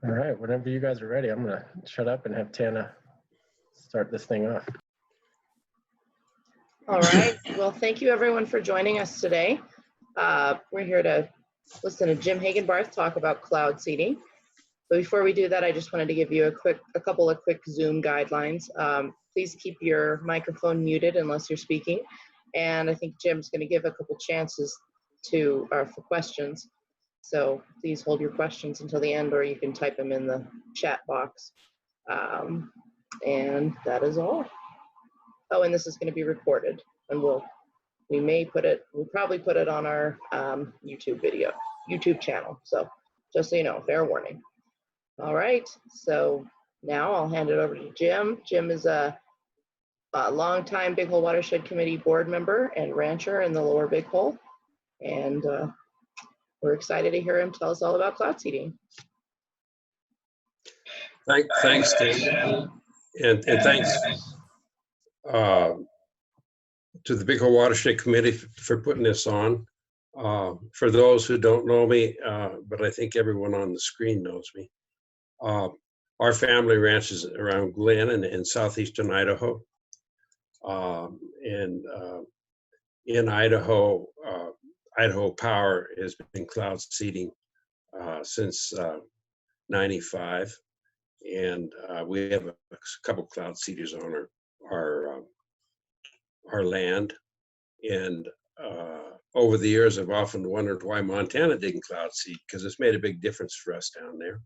All right, whenever you guys are ready, I'm gonna shut up and have Tana start this thing off. All right, well, thank you everyone for joining us today. We're here to listen to Jim Hagenbarth talk about cloud seeding. But before we do that, I just wanted to give you a couple of quick Zoom guidelines. Please keep your microphone muted unless you're speaking. And I think Jim's gonna give a couple chances for questions. So please hold your questions until the end, or you can type them in the chat box. And that is all. Oh, and this is going to be recorded, and we'll probably put it on our YouTube channel. So just so you know, fair warning. All right, so now I'll hand it over to Jim. Jim is a longtime Big Hole Watershed Committee board member and rancher in the lower Big Hole. And we're excited to hear him tell us all about cloud seeding. Thanks, Tim. And thanks to the Big Hole Watershed Committee for putting this on. For those who don't know me, but I think everyone on the screen knows me, our family ranches around Glen and in southeastern Idaho. In Idaho, Idaho Power has been cloud seeding since 95, and we have a couple cloud seeders on our land. And over the years, I've often wondered why Montana didn't cloud seed, because it's made a big difference for us down there.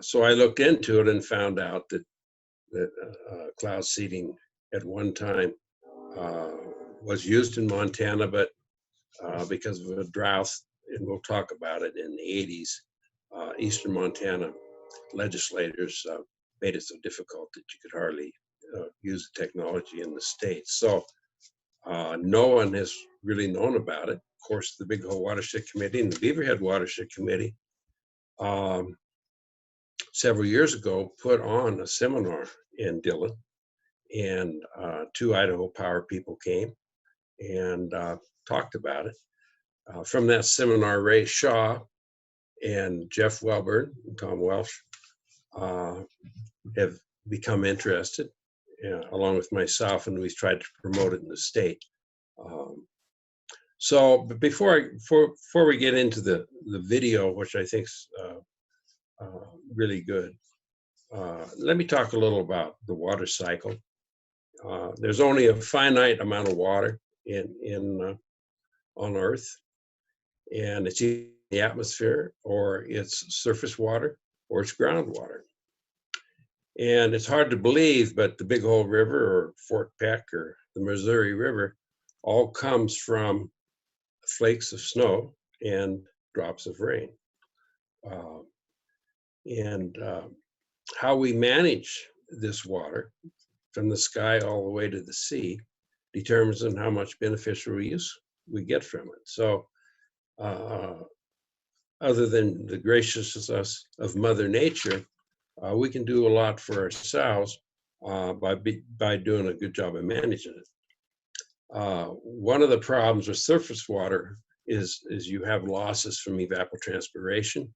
So I looked into it and found out that cloud seeding at one time was used in Montana, but because of a drought, and we'll talk about it, in the 80s, eastern Montana legislators made it so difficult that you could hardly use the technology in the state. So no one has really known about it. Of course, the Big Hole Watershed Committee and the Beaverhead Watershed Committee several years ago put on a seminar in Dillon, and 2 Idaho Power people came and talked about it. From that seminar, Ray Shaw and Jeff Welburn and Tom Welsh have become interested, along with myself, and we've tried to promote it in the state. But before we get into the video, which I think is really good, let me talk a little about the water cycle. There's only a finite amount of water on Earth, and it's either the atmosphere, or it's surface water, or it's groundwater. And it's hard to believe, but the Big Hole River, or Fort Peck, or the Missouri River, all comes from flakes of snow and drops of rain. How we manage this water from the sky all the way to the sea determines on how much beneficial use we get from it. So other than the graciousness of Mother Nature, we can do a lot for ourselves by doing a good job of managing it. One of the problems with surface water is you have losses from evapotranspiration,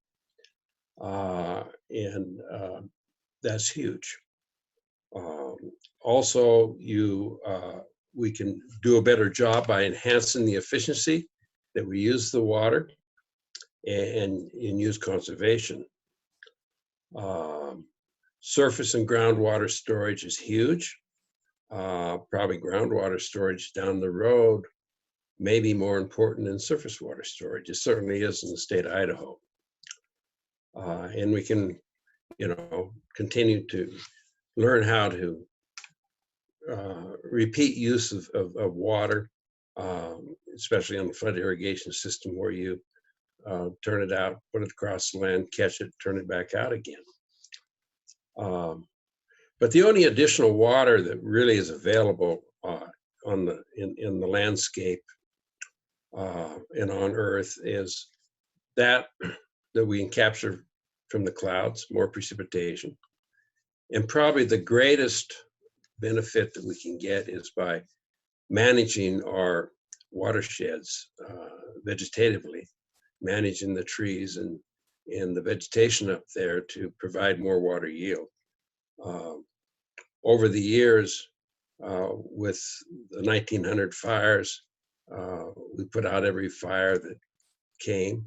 and that's huge. Also, we can do a better job by enhancing the efficiency that we use the water and use conservation. Surface and groundwater storage is huge. Probably groundwater storage down the road may be more important than surface water storage. It certainly is in the state of Idaho. And we can, continue to learn how to repeat use of water, especially on the flood irrigation system, where you turn it out, put it across the land, catch it, turn it back out again. But the only additional water that really is available in the landscape and on Earth is that we can capture from the clouds, more precipitation. And probably the greatest benefit that we can get is by managing our watersheds vegetatively, managing the trees and in the vegetation up there to provide more water yield. Over the years, with the 1900 fires, we put out every fire that came.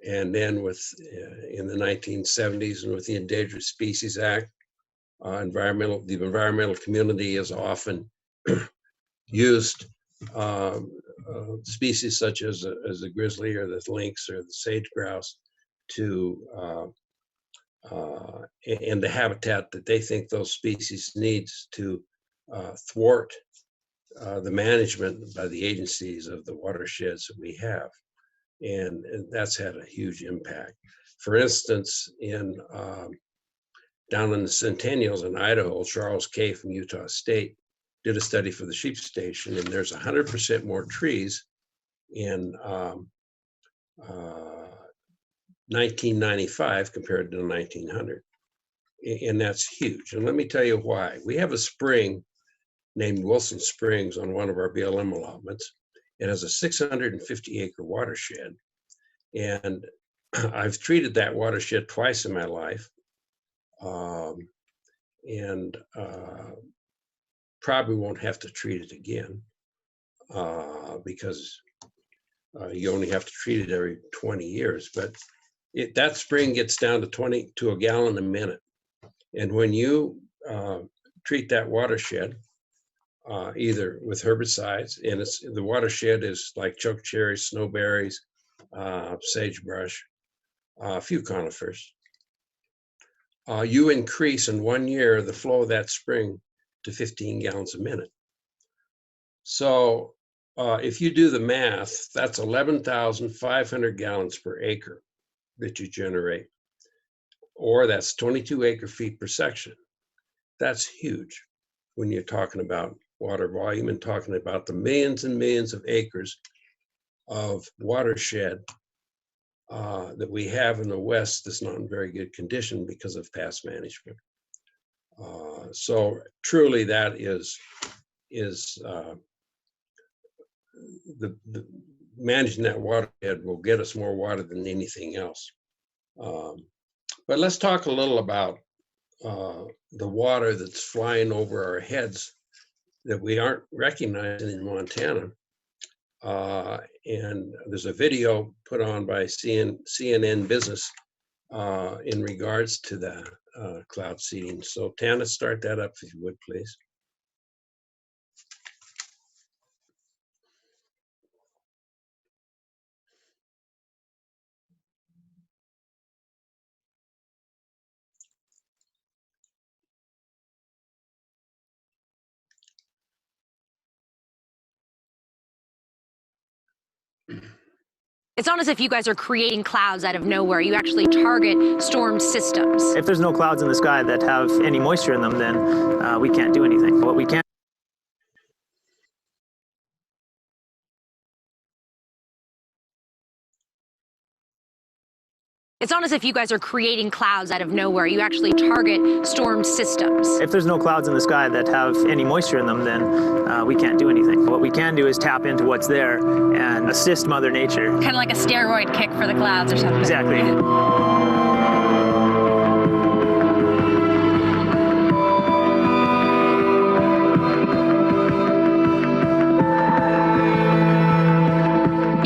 And then in the 1970s and with the Endangered Species Act, the environmental community has often used species such as the grizzly or the lynx or the sage grouse and the habitat that they think those species needs to thwart the management by the agencies of the watersheds that we have. And that's had a huge impact. For instance, down in the Centennials in Idaho, Charles Kay from Utah State did a study for the sheep station, and there's 100% more trees in 1995 compared to 1900. And that's huge. And let me tell you why. We have a spring named Wilson Springs on one of our BLM allotments. It has a 650-acre watershed. And I've treated that watershed twice in my life. Probably won't have to treat it again because you only have to treat it every 20 years. But that spring gets down to a gallon a minute. And when you treat that watershed, either with herbicides, and the watershed is like chokecherries, snowberries, sagebrush, a few conifers, you increase in 1 year the flow of that spring to 15 gallons a minute. So if you do the math, that's 11,500 gallons per acre that you generate, or that's 22 acre-feet per section. That's huge when you're talking about water volume and talking about the millions and millions of acres of watershed that we have in the West that's not in very good condition because of past management. So truly that is the managing that watershed will get us more water than anything else. But let's talk a little about the water that's flying over our heads that we aren't recognizing in Montana. And there's a video put on by CNN Business in regards to the cloud seeding. So Tana, start that up if you would, please. It's not as if you guys are creating clouds out of nowhere. You actually target storm systems. If there's no clouds in the sky that have any moisture in them, then we can't do anything. What we can It's not as if you guys are creating clouds out of nowhere. You actually target storm systems. If there's no clouds in the sky that have any moisture in them, then we can't do anything. What we can do is tap into what's there and assist Mother Nature. Kind of like a steroid kick for the clouds or something. Exactly.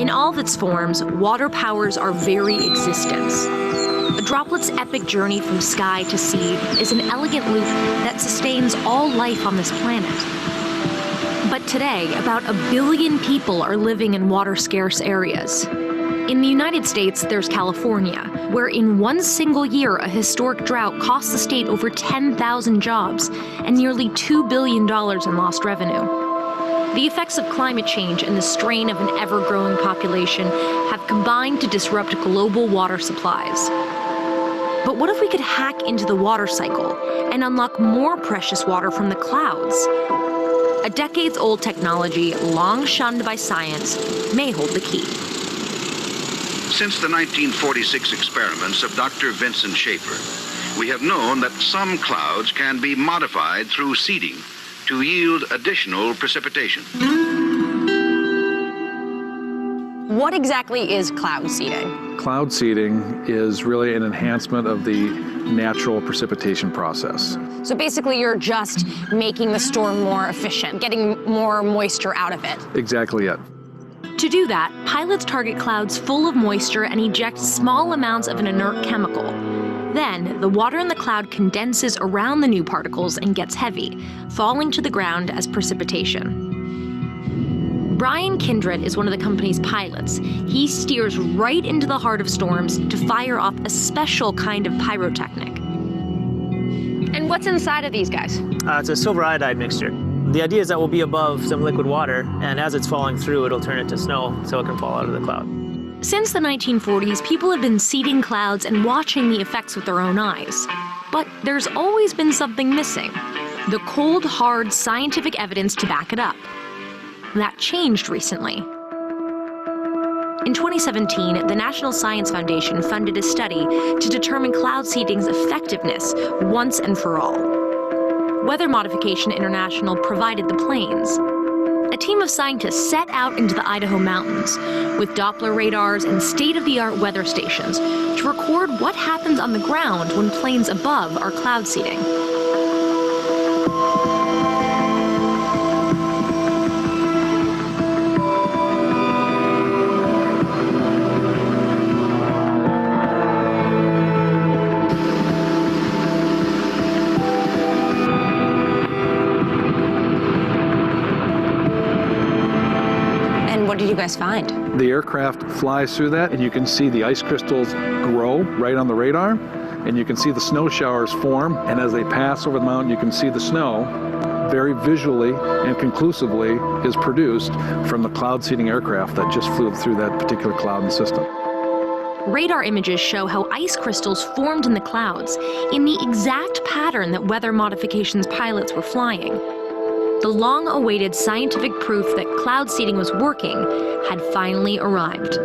In all of its forms, water powers our very existence. A droplet's epic journey from sky to seed is an elegant loop that sustains all life on this planet. But today, about 1 billion people are living in water-scarce areas. In the United States, there's California, where in one single year, a historic drought cost the state over 10,000 jobs and nearly $2 billion in lost revenue. The effects of climate change and the strain of an ever-growing population have combined to disrupt global water supplies. But what if we could hack into the water cycle and unlock more precious water from the clouds? A decades-old technology, long shunned by science, may hold the key. Since the 1946 experiments of Dr. Vincent Schaefer, we have known that some clouds can be modified through seeding to yield additional precipitation. What exactly is cloud seeding? Cloud seeding is really an enhancement of the natural precipitation process. So basically you're just making the storm more efficient, getting more moisture out of it. Exactly it. To do that, pilots target clouds full of moisture and eject small amounts of an inert chemical. Then, the water in the cloud condenses around the new particles and gets heavy, falling to the ground as precipitation. Brian Kindred is one of the company's pilots. He steers right into the heart of storms to fire off a special kind of pyrotechnic. And what's inside of these guys? It's a silver iodide mixture. The idea is that we'll be above some liquid water, and as it's falling through, it'll turn it to snow so it can fall out of the cloud. Since the 1940s, people have been seeding clouds and watching the effects with their own eyes. But there's always been something missing: the cold, hard scientific evidence to back it up. That changed recently. In 2017, the National Science Foundation funded a study to determine cloud seeding's effectiveness once and for all. Weather Modification International provided the planes. A team of scientists set out into the Idaho mountains with Doppler radars and state-of-the-art weather stations to record what happens on the ground when planes above are cloud seeding. What did you guys find? The aircraft flies through that, and you can see the ice crystals grow right on the radar, and you can see the snow showers form, and as they pass over the mountain, you can see the snow very visually and conclusively is produced from the cloud seeding aircraft that just flew through that particular cloud and system. Radar images show how ice crystals formed in the clouds in the exact pattern that Weather Modification's pilots were flying. The long-awaited scientific proof that cloud seeding was working had finally arrived.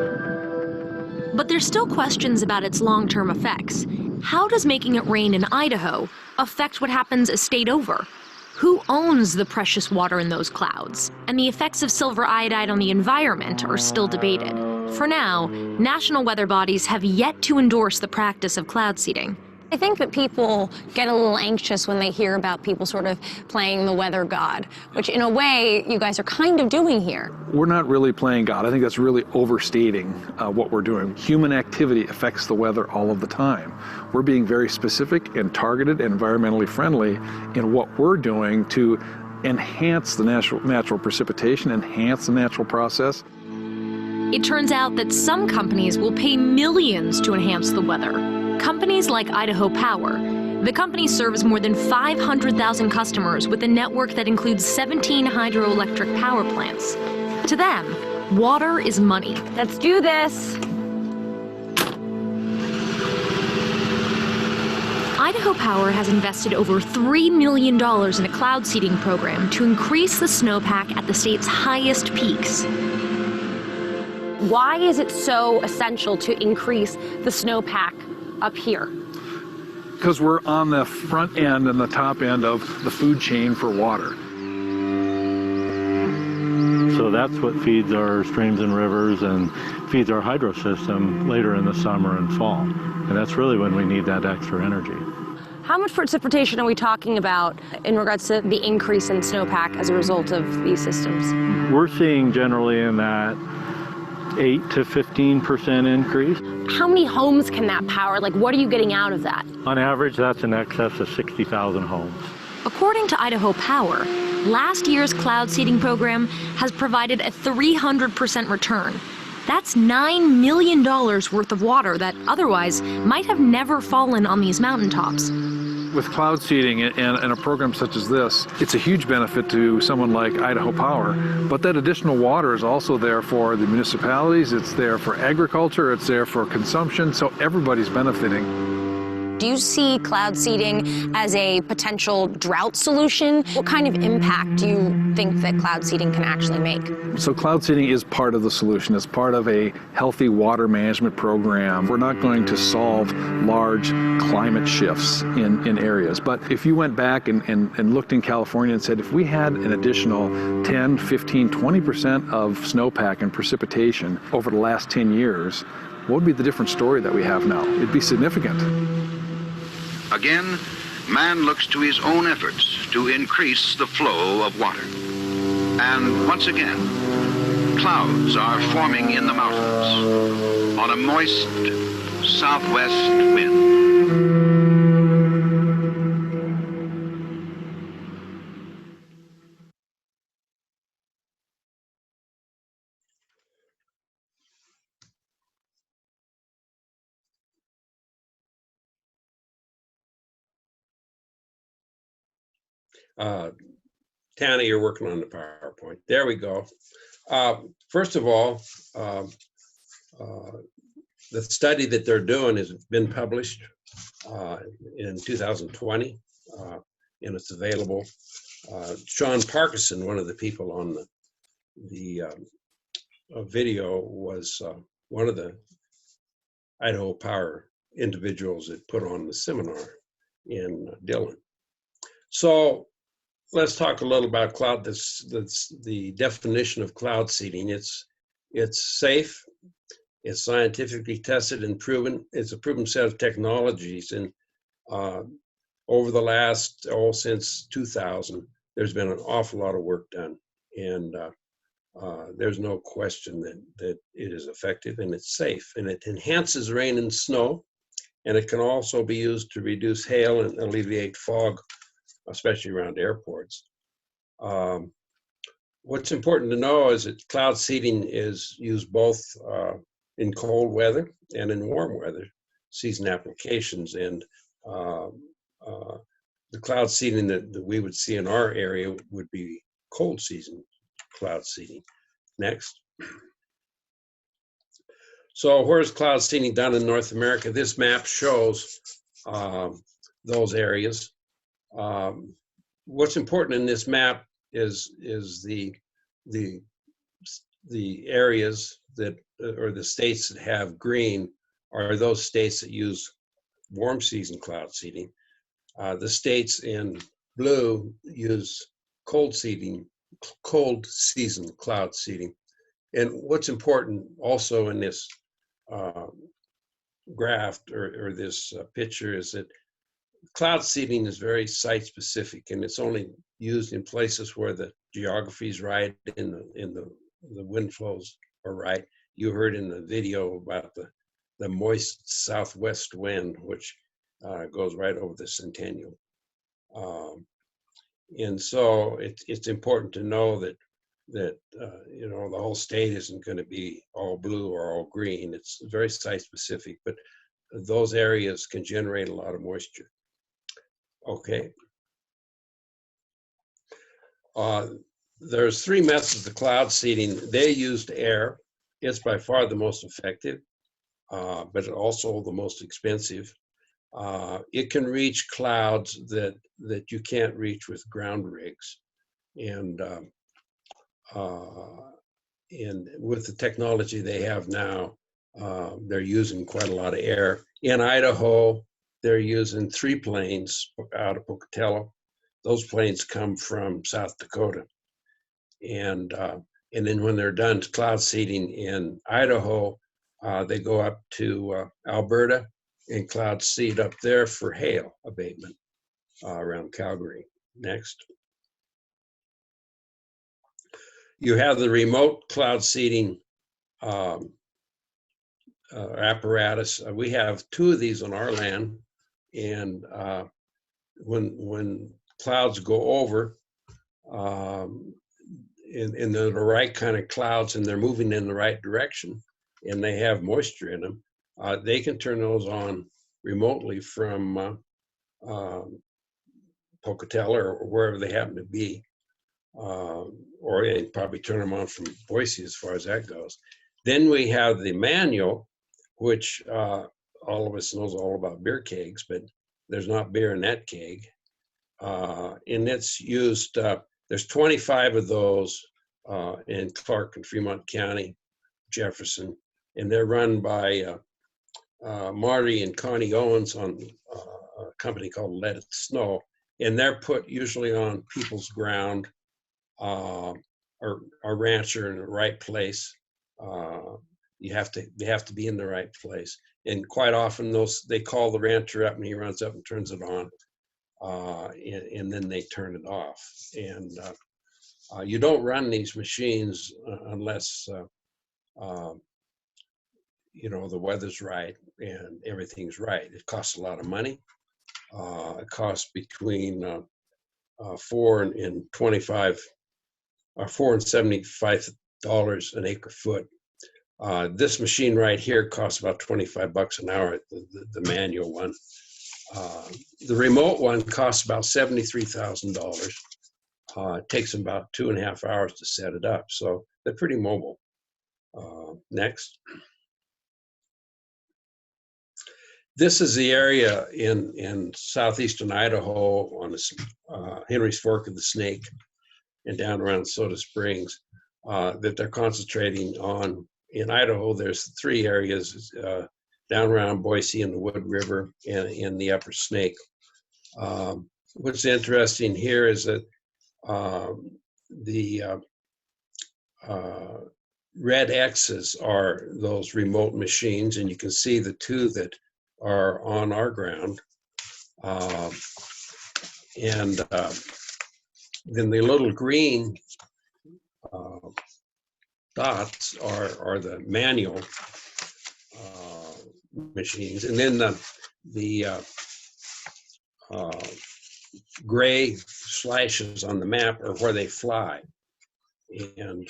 But there's still questions about its long-term effects. How does making it rain in Idaho affect what happens a state over? Who owns the precious water in those clouds? And the effects of silver iodide on the environment are still debated. For now, national weather bodies have yet to endorse the practice of cloud seeding. I think that people get a little anxious when they hear about people sort of playing the weather god, which in a way you guys are kind of doing here. We're not really playing God. I think that's really overstating what we're doing. Human activity affects the weather all of the time. We're being very specific and targeted and environmentally friendly in what we're doing to enhance the natural precipitation, enhance the natural process. It turns out that some companies will pay millions to enhance the weather. Companies like Idaho Power. The company serves more than 500,000 customers with a network that includes 17 hydroelectric power plants. To them, water is money. Let's do this. Idaho Power has invested over $3 million in a cloud seeding program to increase the snowpack at the state's highest peaks. Why is it so essential to increase the snowpack up here? Because we're on the front end and the top end of the food chain for water. So that's what feeds our streams and rivers and feeds our hydro system later in the summer and fall. And that's really when we need that extra energy. How much precipitation are we talking about in regards to the increase in snowpack as a result of these systems? We're seeing generally in that 8 to 15% increase. How many homes can that power? Like, what are you getting out of that? On average, that's in excess of 60,000 homes. According to Idaho Power, last year's cloud seeding program has provided a 300% return. That's $9 million worth of water that otherwise might have never fallen on these mountaintops. With cloud seeding and a program such as this, it's a huge benefit to someone like Idaho Power, but that additional water is also there for the municipalities, it's there for agriculture, it's there for consumption, so everybody's benefiting. Do you see cloud seeding as a potential drought solution? What kind of impact do you think that cloud seeding can actually make? So cloud seeding is part of the solution. It's part of a healthy water management program. We're not going to solve large climate shifts in areas. But if you went back and looked in California and said, if we had an additional 10, 15, 20% of snowpack and precipitation over the last 10 years, what would be the different story that we have now? It'd be significant. Again, man looks to his own efforts to increase the flow of water. And once again, clouds are forming in the mountains on a moist southwest wind. Tana, you're working on the PowerPoint. There we go. First of all, the study that they're doing has been published in 2020, and it's available. Sean Parkinson, one of the people on the video, was one of the Idaho Power individuals that put on the seminar in Dillon. So let's talk a little about cloud. That's the definition of cloud seeding. It's safe. It's scientifically tested and proven. It's a proven set of technologies. And over the last, since 2000, there's been an awful lot of work done. And there's no question that it is effective and it's safe. And it enhances rain and snow. And it can also be used to reduce hail and alleviate fog, especially around airports. What's important to know is that cloud seeding is used both in cold weather and in warm weather season applications. And the cloud seeding that we would see in our area would be cold season cloud seeding. Next. So where's cloud seeding done in North America? This map shows those areas. What's important in this map is the areas that, or the states that have green, are those states that use warm season cloud seeding. The states in blue use cold season cloud seeding. And what's important also in this graph or this picture is that cloud seeding is very site specific, and it's only used in places where the geography is right and the wind flows are right. You heard in the video about the moist southwest wind, which goes right over the Centennial. And so it's important to know that you know, the whole state isn't going to be all blue or all green. It's very site specific, but those areas can generate a lot of moisture. Okay. There's three methods of cloud seeding. They used air. It's by far the most effective, but also the most expensive. It can reach clouds that you can't reach with ground rigs. And with the technology they have now, they're using quite a lot of air. In Idaho, they're using 3 planes out of Pocatello. Those planes come from South Dakota. And then when they're done cloud seeding in Idaho, they go up to Alberta and cloud seed up there for hail abatement around Calgary. Next. You have the remote cloud seeding apparatus. We have 2 of these on our land, and when clouds go over, and they're the right kind of clouds and they're moving in the right direction and they have moisture in them, they can turn those on remotely from Pocatello or wherever they happen to be. Or they probably turn them on from Boise as far as that goes. Then we have the manual, which all of us knows all about beer kegs, but there's not beer in that keg. And it's used, there's 25 of those in Clark and Fremont County, Jefferson, and they're run by Marty and Connie Owens on a company called Let It Snow. And they're put usually on people's ground or a rancher in the right place. They have to be in the right place. And quite often they call the rancher up and he runs up and turns it on. And then they turn it off. And you don't run these machines unless you know, the weather's right and everything's right. It costs a lot of money. It costs between $4 and $25 or $4 and $75 an acre foot. This machine right here costs about $25 an hour, the manual one. The remote one costs about $73,000. It takes them about 2.5 hours to set it up, so they're pretty mobile. Next. This is the area in southeastern Idaho on the Henry's Fork of the Snake and down around Soda Springs that they're concentrating on. In Idaho, there's 3 areas down around Boise and the Wood River and in the Upper Snake. What's interesting here is that the red X's are those remote machines, and you can see the 2 that are on our ground. And then the little green dots are the manual machines. And then the gray slashes on the map are where they fly. And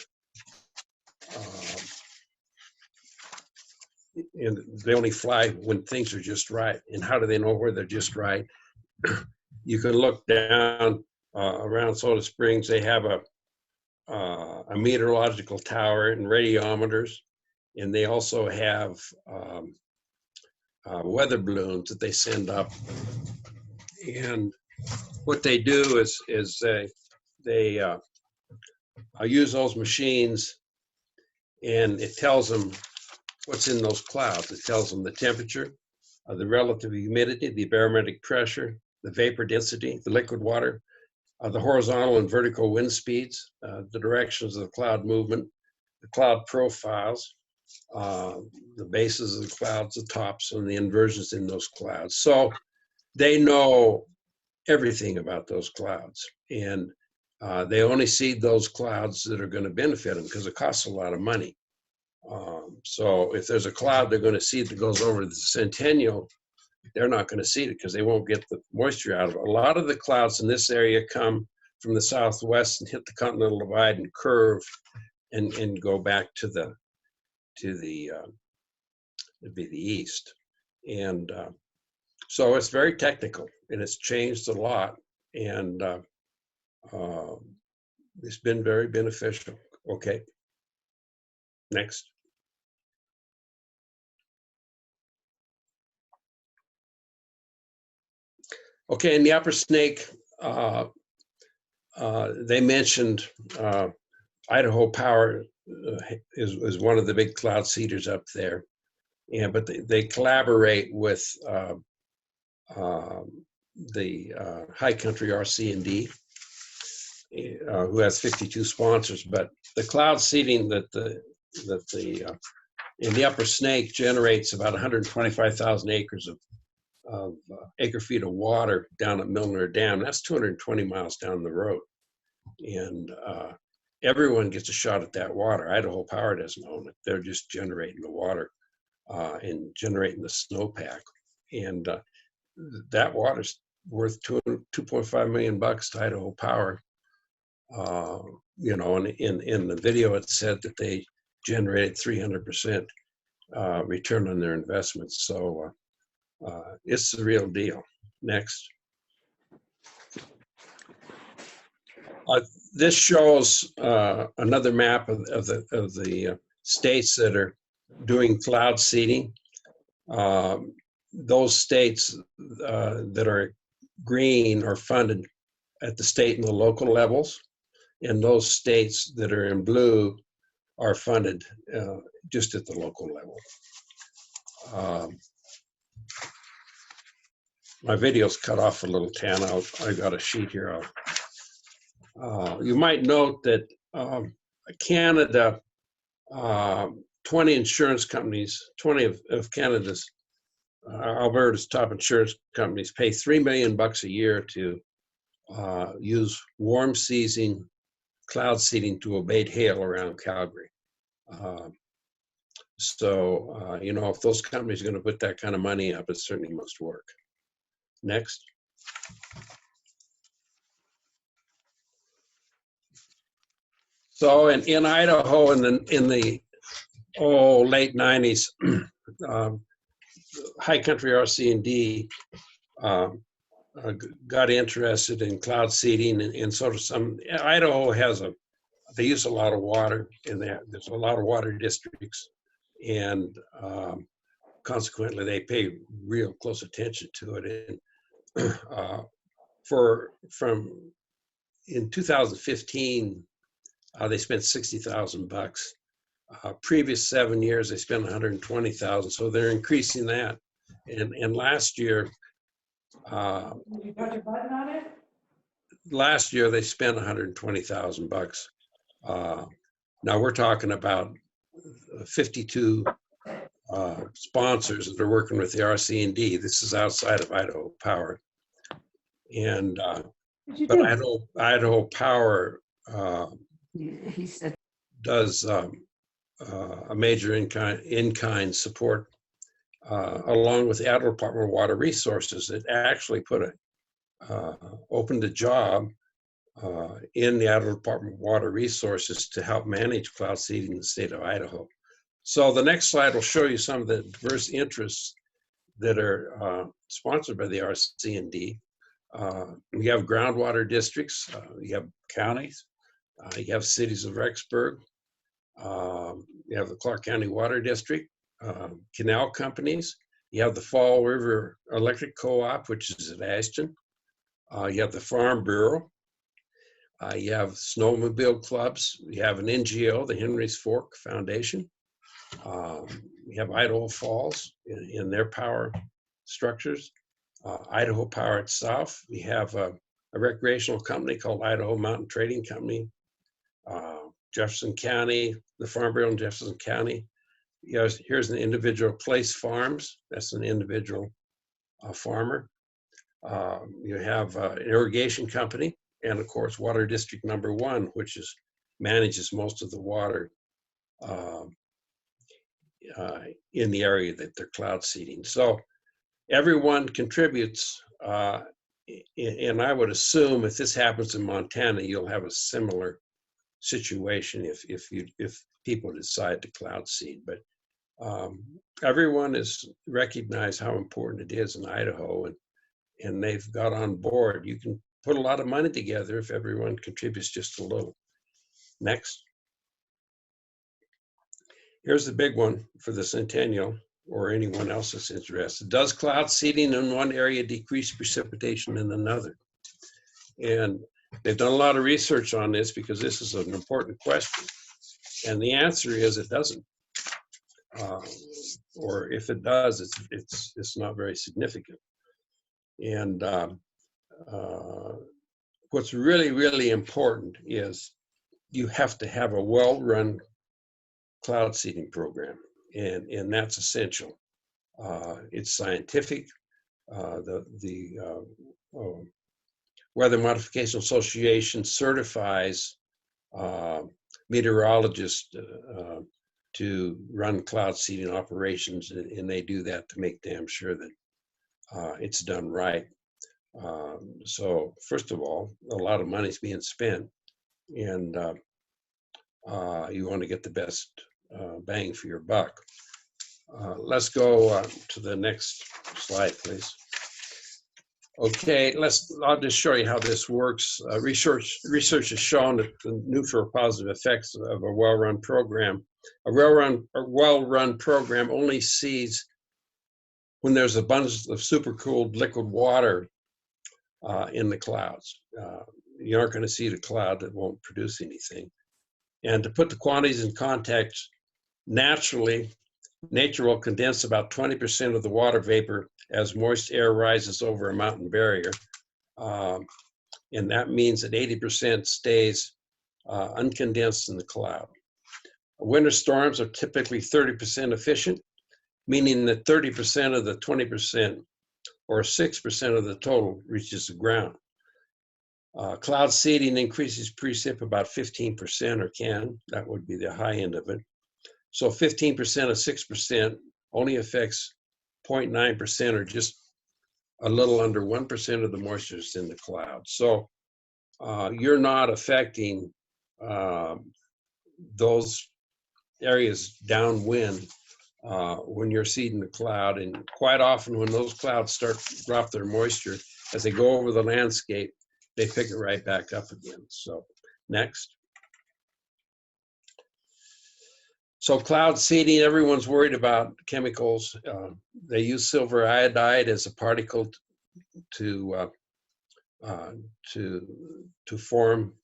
they only fly when things are just right. And how do they know where they're just right? You can look down around Soda Springs. They have a meteorological tower and radiometers, and they also have weather balloons that they send up. And what they do is they use those machines, and it tells them what's in those clouds. It tells them the temperature, the relative humidity, the barometric pressure, the vapor density, the liquid water, the horizontal and vertical wind speeds, the directions of the cloud movement, the cloud profiles, the bases of the clouds, the tops, and the inversions in those clouds. So they know everything about those clouds, and they only seed those clouds that are going to benefit them because it costs a lot of money. So if there's a cloud they're going to seed that goes over the Centennial, they're not going to seed it because they won't get the moisture out of it. A lot of the clouds in this area come from the southwest and hit the Continental Divide and curve and go back to the it'd be the east. And so it's very technical, and it's changed a lot, and it's been very beneficial. Okay, next. Okay, in the Upper Snake, they mentioned Idaho Power is one of the big cloud seeders up there, but they collaborate with the High Country RC&D, who has 52 sponsors. But the cloud seeding in the Upper Snake generates about 125,000 acres of acre feet of water down at Milner Dam. That's 220 miles down the road, and everyone gets a shot at that water. Idaho Power doesn't own it. They're just generating the water and generating the snowpack, and that water's worth $2.5 million to Idaho Power. You know, and in the video it said that they generated 300% return on their investments. So it's the real deal. Next. This shows another map of the states that are doing cloud seeding. those states that are green are funded at the state and the local levels, and those states that are in blue are funded just at the local level. My video's cut off a little, Tana. I got a sheet here. You might note that Canada, 20 insurance companies, 20 of Canada's, Alberta's top insurance companies pay $3 million a year to use warm season cloud seeding to abate hail around Calgary. You know, if those companies are going to put that kind of money up, it certainly must work. Next. So in Idaho in the late 90s, High Country RC&D got interested in cloud seeding, and sort of Idaho they use a lot of water in there. There's a lot of water districts, and consequently they pay real close attention to it. And in 2015, they spent $60,000. Previous 7 years, they spent $120,000. So they're increasing that. And last year, Did you touch a button on it? last year they spent $120,000. Now we're talking about 52 sponsors that are working with the RC&D. This is outside of Idaho Power. And but Idaho Power He said, does a major in-kind support along with the Idaho Department of Water Resources. It actually opened a job in the Idaho Department of Water Resources to help manage cloud seeding in the state of Idaho. So the next slide will show you some of the diverse interests that are sponsored by the RC&D. We have groundwater districts, you have counties, you have cities of Rexburg, you have the Clark County Water District, canal companies, you have the Fall River Electric Co-op, which is at Ashton, you have the Farm Bureau, you have snowmobile clubs, you have an NGO, the Henry's Fork Foundation, we have Idaho Falls in their power structures, Idaho Power itself. We have a recreational company called Idaho Mountain Trading Company, Jefferson County, the Farm Bureau in Jefferson County. Here's an individual Place Farms. That's an individual farmer. You have an irrigation company, and of course, Water District Number 1, which manages most of the water in the area that they're cloud seeding. So everyone contributes, and I would assume if this happens in Montana, you'll have a similar situation if people decide to cloud seed. But everyone has recognized how important it is in Idaho, and they've got on board. You can put a lot of money together if everyone contributes just a little. Next. Here's the big one for the Centennial or anyone else that's interested. Does cloud seeding in one area decrease precipitation in another? And they've done a lot of research on this because this is an important question. And the answer is it doesn't. Or if it does, it's not very significant. And what's really, really important is you have to have a well-run cloud seeding program, and that's essential. It's scientific. The Weather Modification Association certifies meteorologists to run cloud seeding operations, and they do that to make damn sure that it's done right. So first of all, a lot of money is being spent, and you want to get the best bang for your buck. Let's go to the next slide, please. Okay, I'll just show you how this works. Research has shown that the neutral or positive effects of a well-run program. A well-run program only seeds when there's abundance of supercooled liquid water in the clouds. You aren't going to see the cloud that won't produce anything. And to put the quantities in context, naturally, nature will condense about 20% of the water vapor as moist air rises over a mountain barrier. And that means that 80% stays uncondensed in the cloud. Winter storms are typically 30% efficient, meaning that 30% of the 20% or 6% of the total reaches the ground. Cloud seeding increases precip about 15% or can, that would be the high end of it. So 15% of 6% only affects 0.9% or just a little under 1% of the moisture is in the cloud. So you're not affecting those areas downwind when you're seeding the cloud. And quite often when those clouds start to drop their moisture, as they go over the landscape, they pick it right back up again. So next. So cloud seeding, everyone's worried about chemicals. They use silver iodide as a particle to form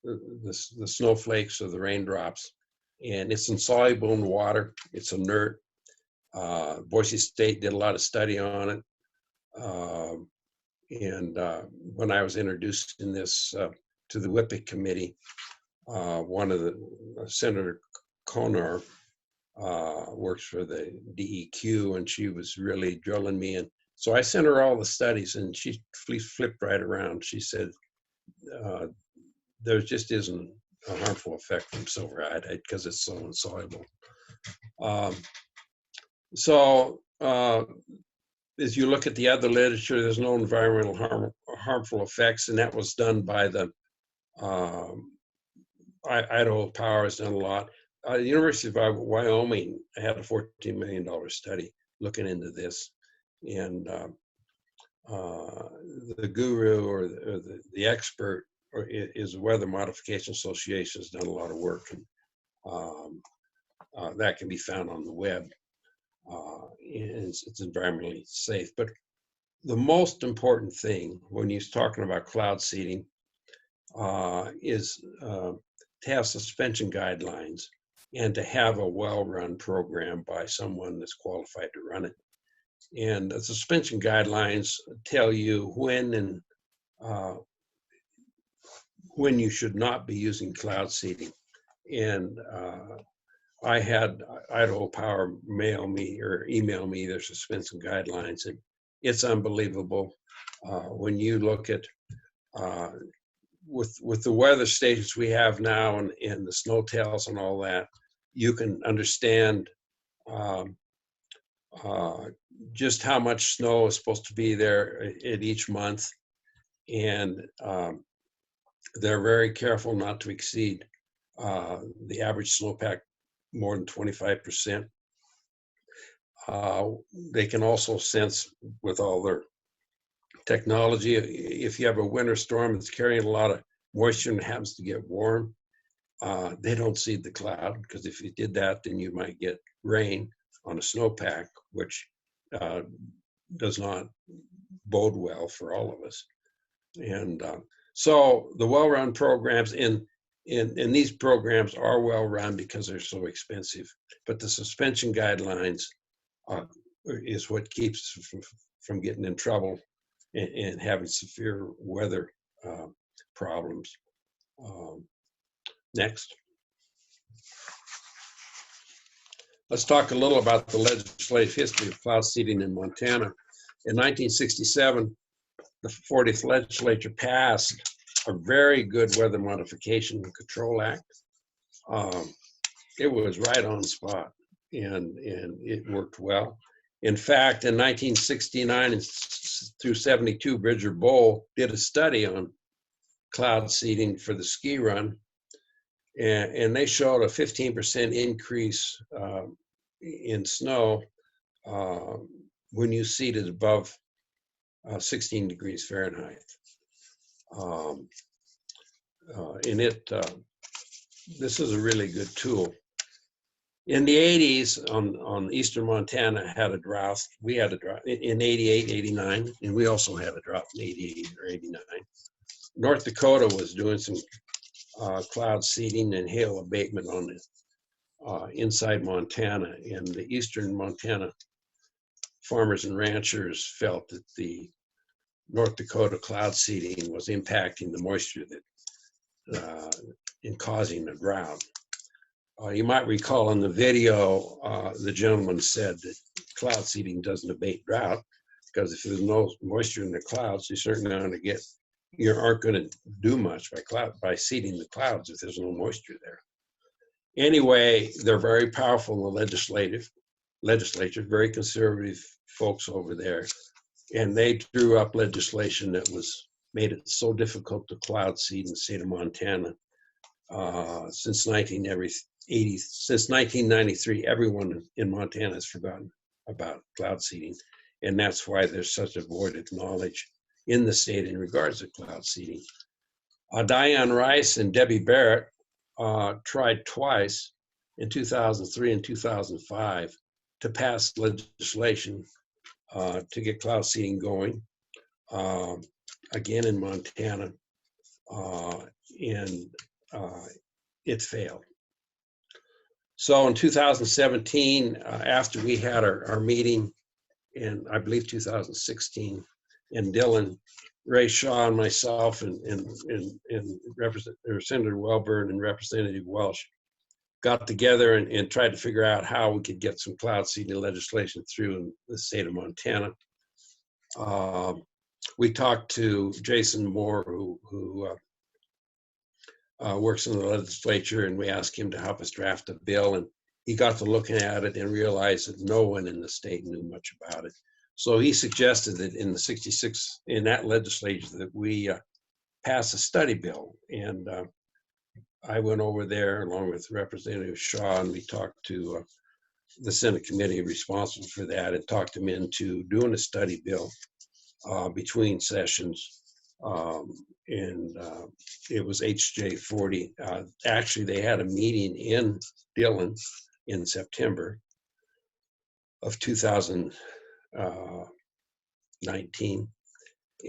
the snowflakes or the raindrops. And it's insoluble in water. It's inert. Boise State did a lot of study on it. And when I was introducing this to the WIPIC committee, one of the Senator Konar works for the DEQ, and she was really drilling me. And so I sent her all the studies, and she flipped right around. She said, there just isn't a harmful effect from silver iodide because it's so insoluble. As you look at the other literature, there's no environmental harmful effects, and that was done by the Idaho Power has done a lot. The University of Wyoming had a $14 million study looking into this, and the guru or the expert is the Weather Modification Association has done a lot of work, and that can be found on the web. It's environmentally safe. But the most important thing when you're talking about cloud seeding is to have suspension guidelines and to have a well-run program by someone that's qualified to run it. And the suspension guidelines tell you when you should not be using cloud seeding. And I had Idaho Power mail me or email me their suspension guidelines, and it's unbelievable. When you look at with the weather stations we have now and the snow tails and all that, you can understand just how much snow is supposed to be there at each month, and they're very careful not to exceed the average snowpack more than 25%. They can also sense with all their technology, if you have a winter storm that's carrying a lot of moisture and happens to get warm, they don't seed the cloud, because if you did that, then you might get rain on a snowpack, which does not bode well for all of us. And so the well-run programs and these programs are well run because they're so expensive, but the suspension guidelines is what keeps us from getting in trouble and having severe weather problems. Next. Let's talk a little about the legislative history of cloud seeding in Montana. In 1967, the 40th legislature passed a very good Weather Modification and Control Act. It was right on spot, and it worked well. In fact, in 1969 through 72, Bridger Bowl did a study on cloud seeding for the ski run, and they showed a 15% increase in snow when you seeded above 16 degrees Fahrenheit. And this is a really good tool. In the 80s, on eastern Montana had a drought. We had a drought in 88, 89, and we also had a drought in 88 or 89. North Dakota was doing some cloud seeding and hail abatement on it inside Montana, and the eastern Montana farmers and ranchers felt that the North Dakota cloud seeding was impacting the moisture that in causing a drought. You might recall in the video, the gentleman said that cloud seeding doesn't abate drought, because if there's no moisture in the clouds, you aren't going to do much by seeding the clouds if there's no moisture there. Anyway, they're very powerful in the legislature, very conservative folks over there, and they drew up legislation that made it so difficult to cloud seed in the state of Montana. Since 1993, everyone in Montana has forgotten about cloud seeding, and that's why there's such a void of knowledge in the state in regards to cloud seeding. Diane Rice and Debbie Barrett tried twice in 2003 and 2005 to pass legislation to get cloud seeding going, again in Montana, and it failed. So in 2017, after we had our meeting in, I believe, 2016, and Dylan, Ray Shaw, and myself, and Senator Welburn and Representative Welsh got together and tried to figure out how we could get some cloud seeding legislation through in the state of Montana. We talked to Jason Moore, who works in the legislature, and we asked him to help us draft a bill, and he got to looking at it and realized that no one in the state knew much about it. So he suggested that in that legislature that we pass a study bill, and I went over there along with Representative Shaw, and we talked to the Senate committee responsible for that and talked him into doing a study bill between sessions. It was HJ 40. Actually, they had a meeting in Dillon in September of 2019,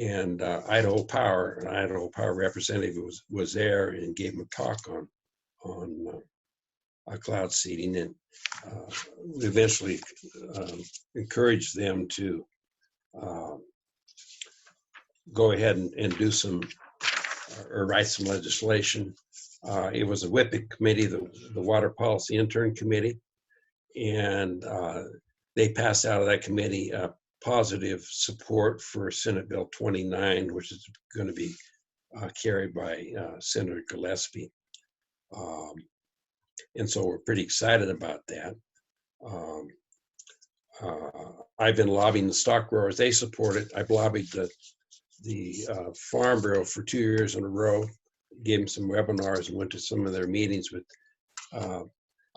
and Idaho Power representative was there and gave him a talk on cloud seeding, and we eventually encouraged them to go ahead and do some or write some legislation. It was a WIPIC committee, the Water Policy Intern Committee, and they passed out of that committee positive support for Senate Bill 29, which is going to be carried by Senator Gillespie. And so we're pretty excited about that. I've been lobbying the stock growers. They support it. I've lobbied the Farm Bureau for 2 years in a row, gave them some webinars and went to some of their meetings, but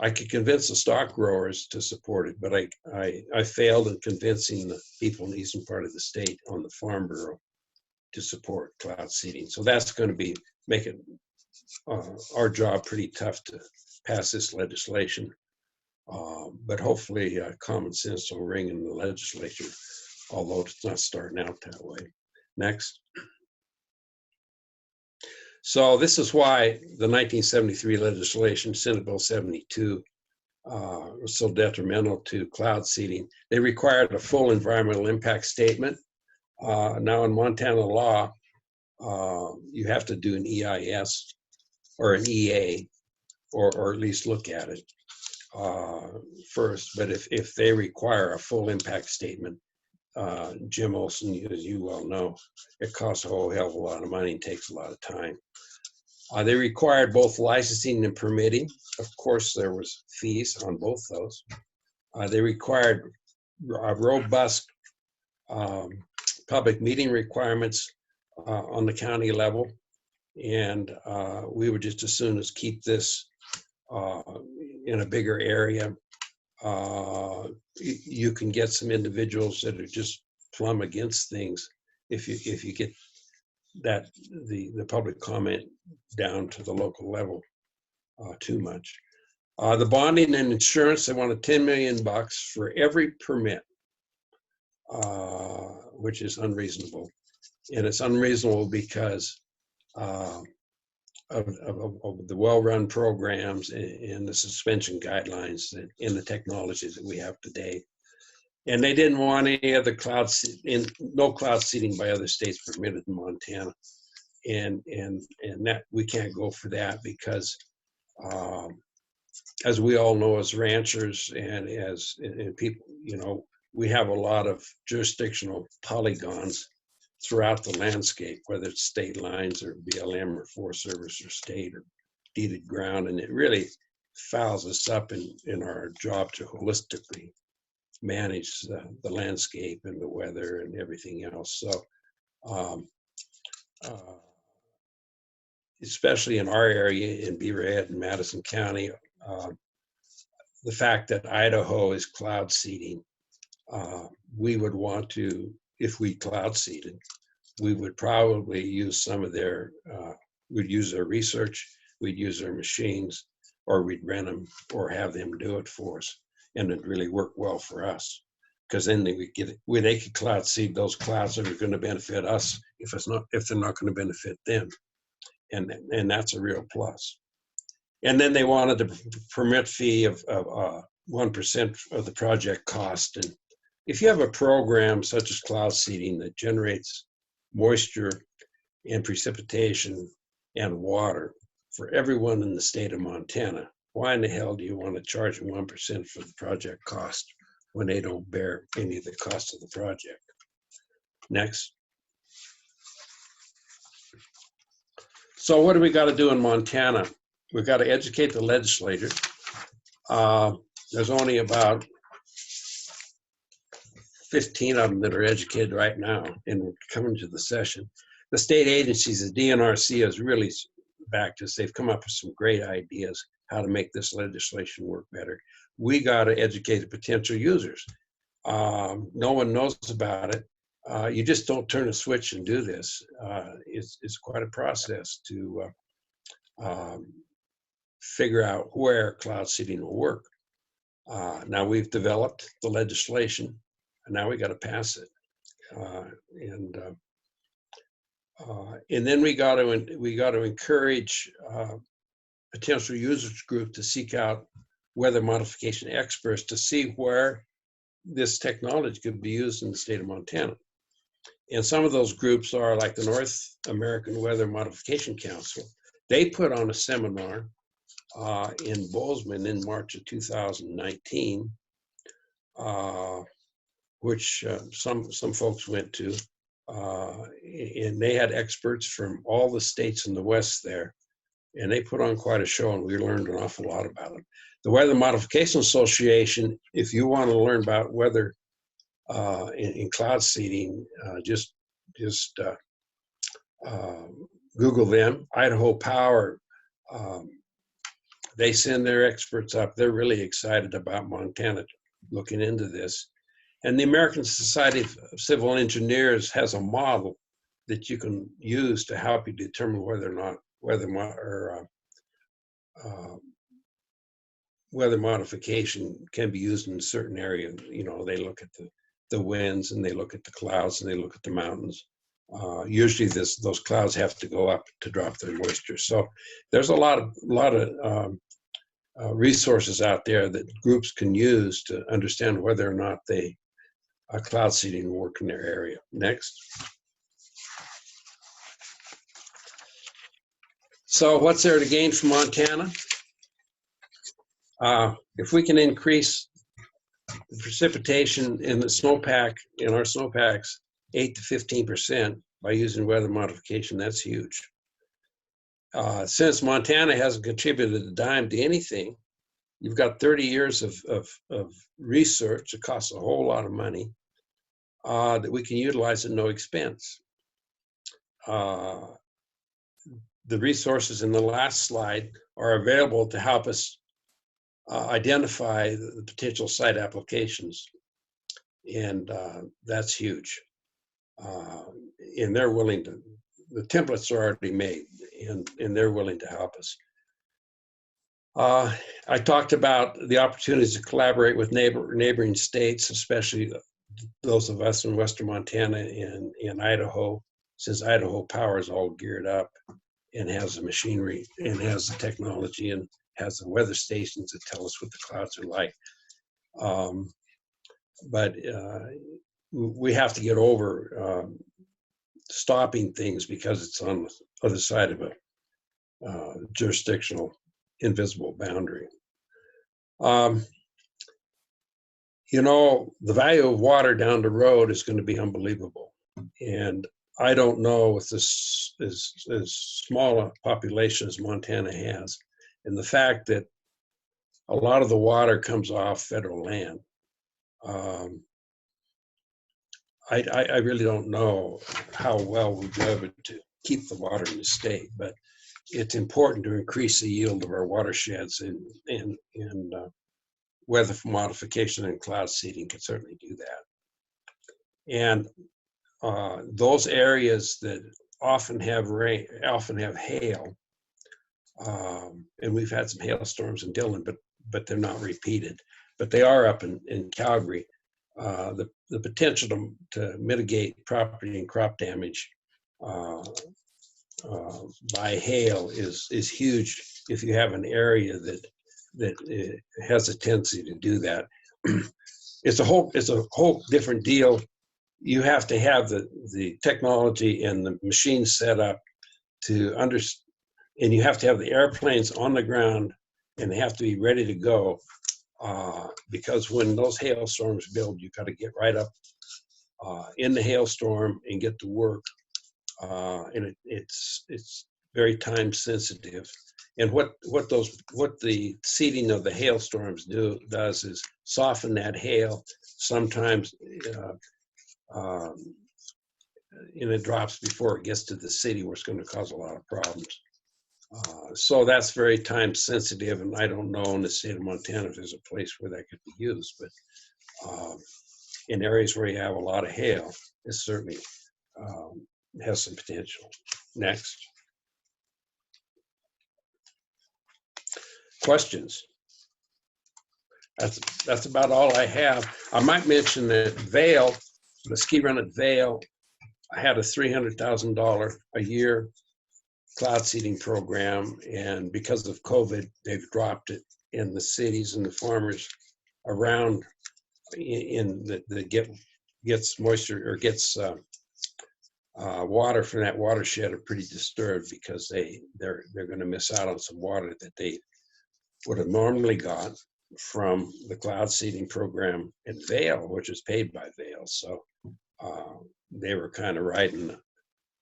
I could convince the stock growers to support it, but I failed in convincing the people in the eastern part of the state on the Farm Bureau to support cloud seeding. So that's going to make it our job pretty tough to pass this legislation. But hopefully common sense will ring in the legislature, although it's not starting out that way. Next. So this is why the 1973 legislation, Senate Bill 72, was so detrimental to cloud seeding. They required a full environmental impact statement. Now in Montana law, you have to do an EIS or an EA, or at least look at it first. But if they require a full impact statement, Jim Olson, as you well know, it costs a whole hell of a lot of money and takes a lot of time. They required both licensing and permitting. Of course, there was fees on both those. They required robust public meeting requirements on the county level. And we would just as soon as keep this in a bigger area. You can get some individuals that are just plumb against things if you get that the public comment down to the local level too much. The bonding and insurance, they wanted $10 million for every permit, which is unreasonable. And it's unreasonable because of the well-run programs and the suspension guidelines and the technologies that we have today. And they didn't want any other no cloud seeding by other states permitted in Montana. And that we can't go for that because as we all know, as ranchers and people, we have a lot of jurisdictional polygons throughout the landscape, whether it's state lines or BLM or Forest Service or state or deeded ground. And it really fouls us up in our job to holistically manage the landscape and the weather and everything else. So, especially in our area in Beaverhead and Madison County, the fact that Idaho is cloud seeding, we would want to, if we cloud seeded, we would probably use some of their, we'd use their research, we'd use their machines, or we'd rent them or have them do it for us. And it really worked well for us. Because then they could cloud seed those clouds that are going to benefit us if they're not going to benefit them. And that's a real plus. And then they wanted a permit fee of 1% of the project cost. And if you have a program such as cloud seeding that generates moisture and precipitation and water for everyone in the state of Montana, why in the hell do you want to charge them 1% for the project cost when they don't bear any of the cost of the project? Next. So what do we got to do in Montana? We've got to educate the legislators. There's only about 15 of them that are educated right now, and we're coming to the session. The state agencies, the DNRC, has really backed us. They've come up with some great ideas how to make this legislation work better. We got to educate the potential users. No one knows about it. You just don't turn a switch and do this. It's quite a process to figure out where cloud seeding will work. Now we've developed the legislation, and now we got to pass it. And then we got to encourage potential users group to seek out weather modification experts to see where this technology could be used in the state of Montana. And some of those groups are like the North American Weather Modification Council. They put on a seminar in Bozeman in March of 2019, which some folks went to, and they had experts from all the states in the West there, and they put on quite a show, and we learned an awful lot about it. The Weather Modification Association, if you want to learn about weather in cloud seeding, just Google them. Idaho Power, they send their experts up. They're really excited about Montana looking into this. And the American Society of Civil Engineers has a model that you can use to help you determine whether or not weather modification can be used in a certain area. You know, they look at the winds, and they look at the clouds, and they look at the mountains. Usually those clouds have to go up to drop their moisture. So there's a lot of resources out there that groups can use to understand whether or not cloud seeding will work in their area. Next. So what's there to gain from Montana? If we can increase the precipitation in the snowpack, in our snowpacks, 8 to 15% by using weather modification, that's huge. Since Montana hasn't contributed a dime to anything, you've got 30 years of research that costs a whole lot of money that we can utilize at no expense. The resources in the last slide are available to help us identify the potential site applications, and that's huge. And they're willing to, the templates are already made, and they're willing to help us. I talked about the opportunities to collaborate with neighboring states, especially those of us in Western Montana and Idaho, since Idaho Power is all geared up and has the machinery and has the technology and has the weather stations that tell us what the clouds are like. But we have to get over stopping things because it's on the other side of a jurisdictional invisible boundary. You know, the value of water down the road is going to be unbelievable. And I don't know with this as small a population as Montana has, and the fact that a lot of the water comes off federal land. I really don't know how well we'll be able to keep the water in the state, but it's important to increase the yield of our watersheds, and weather modification and cloud seeding can certainly do that. And those areas that often have rain, often have hail, and we've had some hailstorms in Dillon, but they're not repeated. But they are up in Calgary. The potential to mitigate property and crop damage by hail is huge if you have an area that has a tendency to do that. It's a whole different deal. You have to have the technology and the machines set up to understand, and you have to have the airplanes on the ground, and they have to be ready to go, because when those hailstorms build, you got to get right up in the hailstorm and get to work, and it's very time sensitive. And what the seeding of the hailstorms does is soften that hail. Sometimes and it drops before it gets to the city, where it's going to cause a lot of problems. So that's very time sensitive, and I don't know in the state of Montana if there's a place where that could be used, but in areas where you have a lot of hail, it certainly has some potential. Next. Questions? That's about all I have. I might mention that Vail, the ski run at Vail, I had a $300,000 a year cloud seeding program, and because of COVID, they've dropped it in the cities, and the farmers around that gets moisture or gets water from that watershed are pretty disturbed, because they're going to miss out on some water that they would have normally got from the cloud seeding program at Vail, which is paid by Vail. So they were kind of riding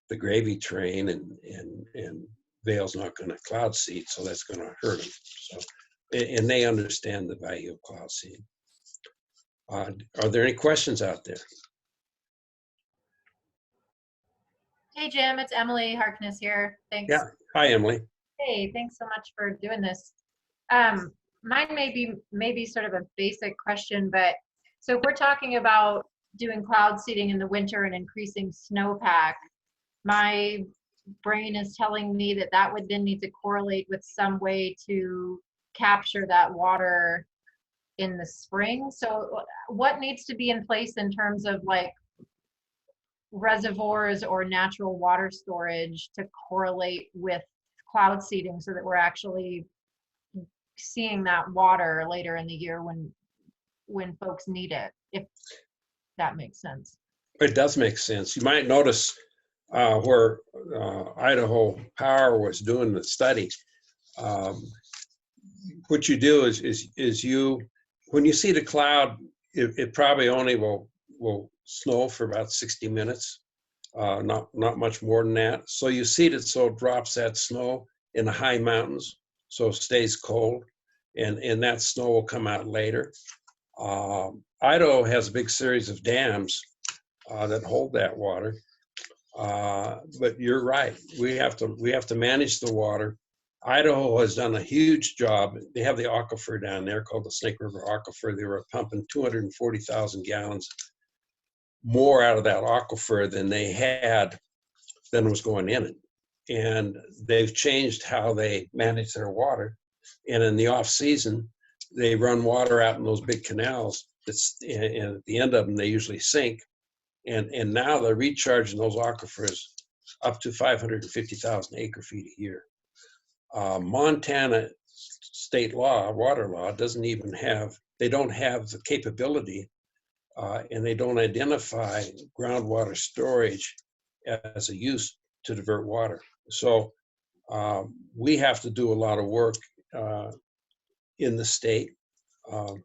the gravy train, and Vail's not going to cloud seed, so that's going to hurt them. So, and they understand the value of cloud seed. Are there any questions out there? Hey Jim, it's Emily Harkness here. Thanks. Yeah. Hi, Emily. Hey, thanks so much for doing this. Mine may be sort of a basic question, but so if we're talking about doing cloud seeding in the winter and increasing snowpack, my brain is telling me that would then need to correlate with some way to capture that water in the spring. So what needs to be in place in terms of like reservoirs or natural water storage to correlate with cloud seeding, so that we're actually seeing that water later in the year when folks need it, if that makes sense? It does make sense. You might notice where Idaho Power was doing the study. What you do is you, when you see the cloud, it probably only will snow for about 60 minutes, not much more than that. So you seed it so it drops that snow in the high mountains, so it stays cold, and that snow will come out later. Idaho has a big series of dams that hold that water, but you're right. We have to manage the water. Idaho has done a huge job. They have the aquifer down there called the Snake River Aquifer. They were pumping 240,000 gallons more out of that aquifer than was going in it. And they've changed how they manage their water. And in the off season, they run water out in those big canals. And at the end of them, they usually sink. And now they're recharging those aquifers up to 550,000 acre feet a year. Montana state law, water law, they don't have the capability, and they don't identify groundwater storage as a use to divert water. So we have to do a lot of work in the state. Of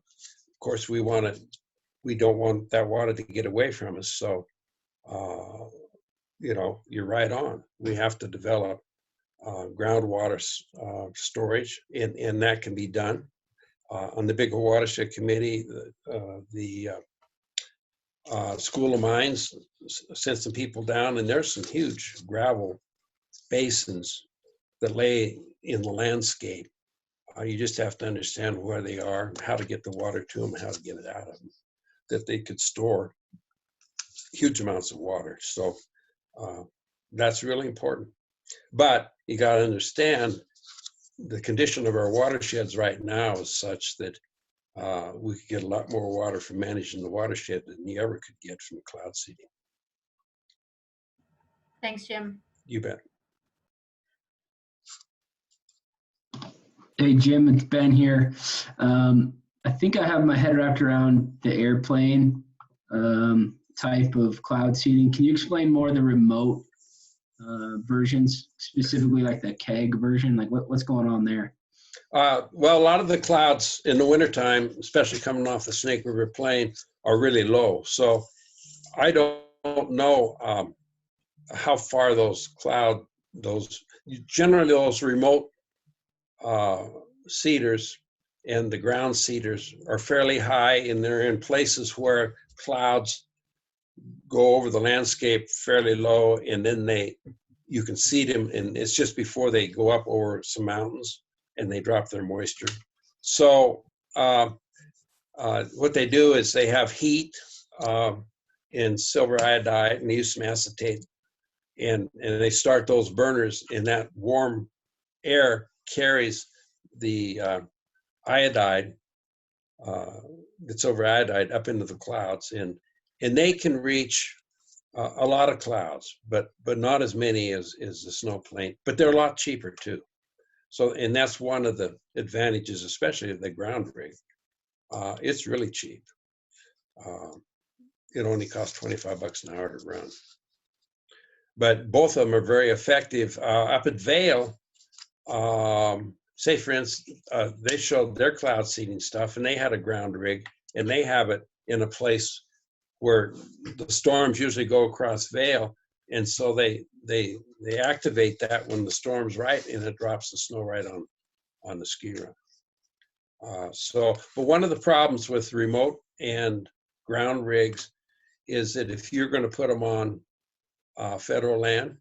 course, we don't want that water to get away from us. So, you're right on. We have to develop groundwater storage, and that can be done. On the Big Hole Watershed Committee, the School of Mines sent some people down, and there's some huge gravel basins that lay in the landscape. You just have to understand where they are, how to get the water to them, how to get it out of them, that they could store huge amounts of water. So that's really important. But you got to understand the condition of our watersheds right now is such that we could get a lot more water from managing the watershed than you ever could get from cloud seeding. Thanks, Jim. You bet. Hey, Jim, it's Ben here. I think I have my head wrapped around the airplane type of cloud seeding. Can you explain more the remote versions, specifically like the keg version? Like what's going on there? Well, a lot of the clouds in the wintertime, especially coming off the Snake River Plain, are really low. So I don't know how far those remote seeders and the ground seeders are fairly high, and they're in places where clouds go over the landscape fairly low, and then you can seed them, and it's just before they go up over some mountains and they drop their moisture. So what they do is they have heat in silver iodide, and they use some acetate, and they start those burners, and that warm air carries the iodide, the silver iodide, up into the clouds, and they can reach a lot of clouds, but not as many as the snow plane. But they're a lot cheaper too. So, and that's one of the advantages, especially of the ground rig. It's really cheap. It only costs $25 an hour to run. But both of them are very effective. Up at Vail, say for instance, they showed their cloud seeding stuff, and they had a ground rig, and they have it in a place where the storms usually go across Vail, and so they activate that when the storm's right, and it drops the snow right on the ski run. But one of the problems with remote and ground rigs is that if you're going to put them on federal land,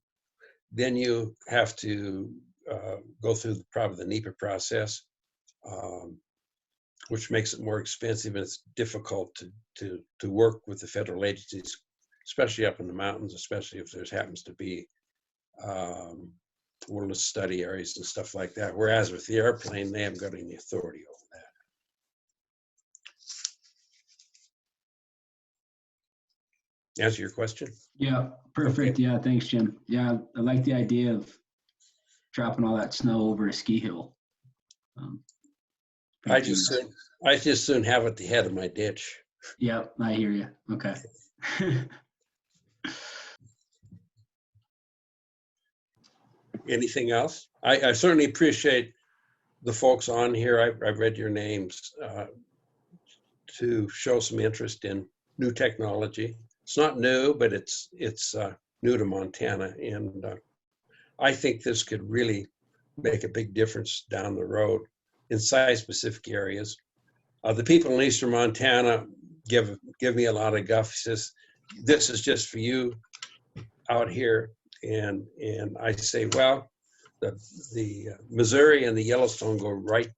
then you have to go through probably the NEPA process, which makes it more expensive, and it's difficult to work with the federal agencies, especially up in the mountains, especially if there happens to be wilderness study areas and stuff like that. Whereas with the airplane, they haven't got any authority over that. Answer your question? Yeah, perfect. Yeah, thanks, Jim. Yeah, I like the idea of dropping all that snow over a ski hill. I just soon have at the head of my ditch. Yep, I hear you. Okay. Anything else? I certainly appreciate the folks on here. I've read your names to show some interest in new technology. It's not new, but it's new to Montana, and I think this could really make a big difference down the road in site-specific areas. The people in Eastern Montana give me a lot of guff. Says, this is just for you out here, and I say, well, the Missouri and the Yellowstone go right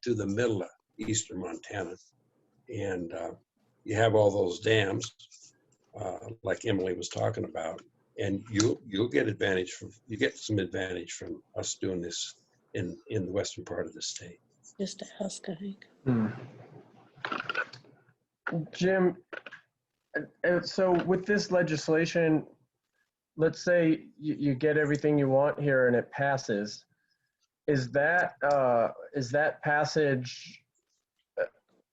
through the middle of Eastern Montana, and you have all those dams, like Emily was talking about, and you'll get some advantage from us doing this in the western part of the state. Just to ask, I think. Jim, so with this legislation, let's say you get everything you want here and it passes. Is that passage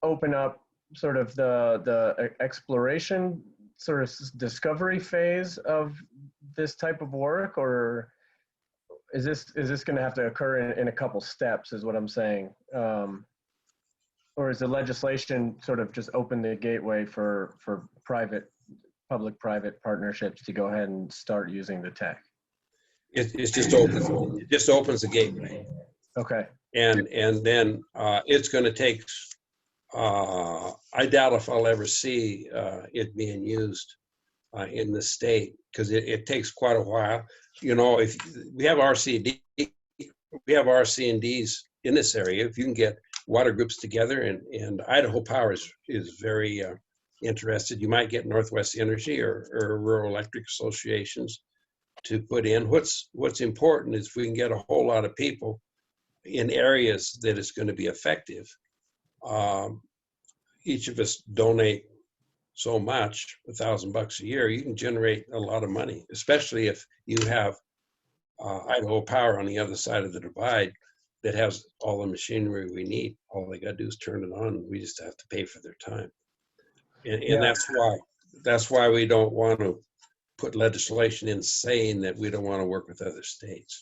open up sort of the exploration, sort of discovery phase of this type of work, or is this going to have to occur in a couple steps? Is what I'm saying, or is the legislation sort of just open the gateway for public-private partnerships to go ahead and start using the tech? It's just open. It just opens the gateway. Okay. And then it's going to take. I doubt if I'll ever see it being used in the state, because it takes quite a while. You know, if we have RC&Ds in this area, if you can get water groups together, and Idaho Power is very interested. You might get Northwest Energy or rural electric associations to put in. What's important is if we can get a whole lot of people in areas that it's going to be effective. Each of us donate so much, $1,000 a year, you can generate a lot of money, especially if you have Idaho Power on the other side of the divide that has all the machinery we need. All they got to do is turn it on, and we just have to pay for their time. And Yeah. that's why we don't want to put legislation in saying that we don't want to work with other states.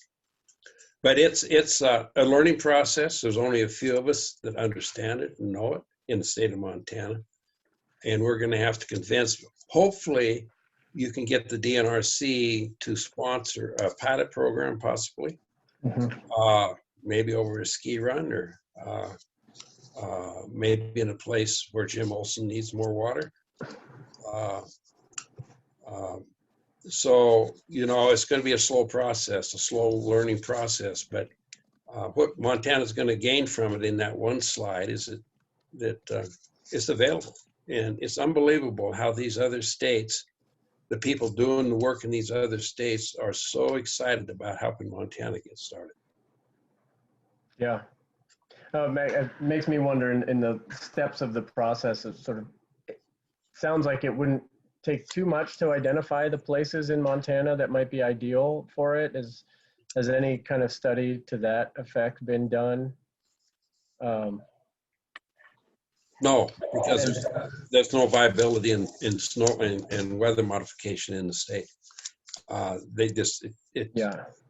But it's a learning process. There's only a few of us that understand it and know it in the state of Montana. And we're going to have to convince, hopefully you can get the DNRC to sponsor a pilot program, possibly, maybe over a ski run, or maybe in a place where Jim Olson needs more water. So, you know, it's going to be a slow process, a slow learning process. But what Montana's going to gain from it in that one slide is that it's available. And it's unbelievable how these other states, the people doing the work in these other states, are so excited about helping Montana get started. Yeah. It makes me wonder in the steps of the process, of sort of, it sounds like it wouldn't take too much to identify the places in Montana that might be ideal for it. Has any kind of study to that effect been done? No, because there's no viability in snow and weather modification in the state.